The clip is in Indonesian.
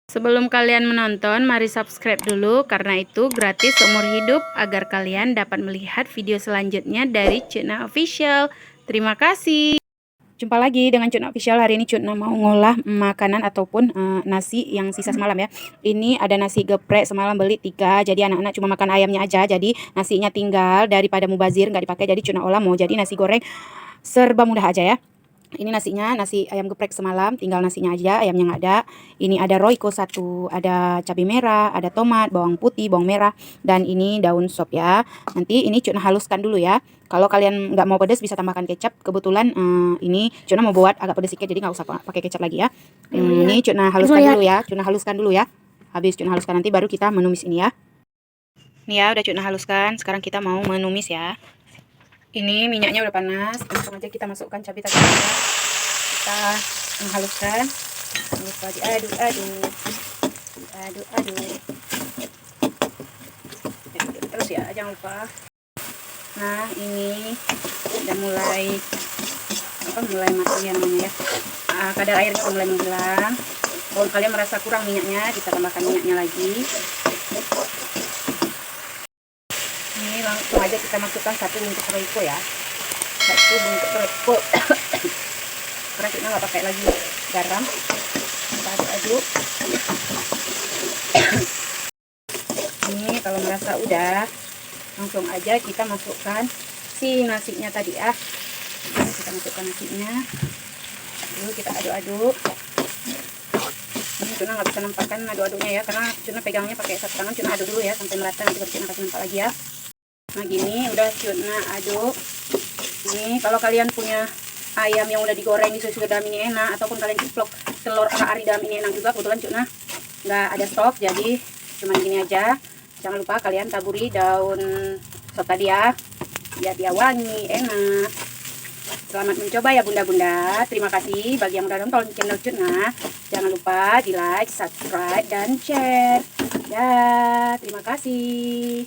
Sebelum kalian menonton, mari subscribe dulu karena itu gratis seumur hidup agar kalian dapat melihat video selanjutnya dari Cutna Official. Terima kasih. Jumpa lagi dengan Cutna Official. Hari ini Cutna mau ngolah makanan ataupun nasi yang sisa semalam ya. Ini ada nasi geprek semalam beli 3, jadi anak-anak cuma makan ayamnya aja. Jadi nasinya tinggal, daripada mubazir nggak dipakai, jadi Cutna olah mau jadi nasi goreng serba mudah aja ya. Ini nasinya, nasi ayam geprek semalam, tinggal nasinya aja, ayamnya nggak ada. Ini ada royco 1, ada cabai merah, ada tomat, bawang putih, bawang merah, dan ini daun sop ya. Nanti ini Cutna haluskan dulu ya. Kalau kalian nggak mau pedas bisa tambahkan kecap. Kebetulan ini Cutna mau buat agak pedas sedikit, jadi nggak usah pakai kecap lagi ya. Ini Cutna haluskan dulu ya, Cutna haluskan dulu ya. Habis Cutna haluskan nanti baru kita menumis ini ya. Ini ya udah Cutna haluskan, sekarang kita mau menumis ya. Ini minyaknya udah panas, langsung aja kita masukkan cabai tadi ya. Kita menghaluskan, jangan lupa diaduk-aduk, terus ya, jangan lupa. Nah ini udah mulai mati ya namanya ya. Kadar airnya udah mulai menghilang. Kalau kalian merasa kurang minyaknya, kita tambahkan minyaknya lagi. Ini langsung aja kita masukkan 1 bungkus royco ya, 1 bungkus royco. Karena kita nggak pakai lagi garam, kita aduk-aduk. Ini kalau merasa udah, langsung aja kita masukkan si nasinya tadi ya. Kita masukkan nasinya, dulu kita aduk-aduk. Ini Cutna nggak bisa nampakkan aduk-aduknya ya, karena Cutna pegangnya pakai 1 tangan. Cutna aduk dulu ya sampai merata, nanti baru Cutna kasih nampak lagi ya. Nah gini udah Cutna aduk. Ini kalau kalian punya ayam yang udah digoreng disusul dalam ini enak, ataupun kalian ceplok telur ari dalam ini enak juga. Kebetulan Cutna nggak ada stok, jadi cuman gini aja. Jangan lupa kalian taburi daun sop tadi ya, biar dia wangi enak. Selamat mencoba ya bunda-bunda. Terima kasih bagi yang udah nonton channel Cutna. Jangan lupa di like, subscribe, dan share ya. Terima kasih.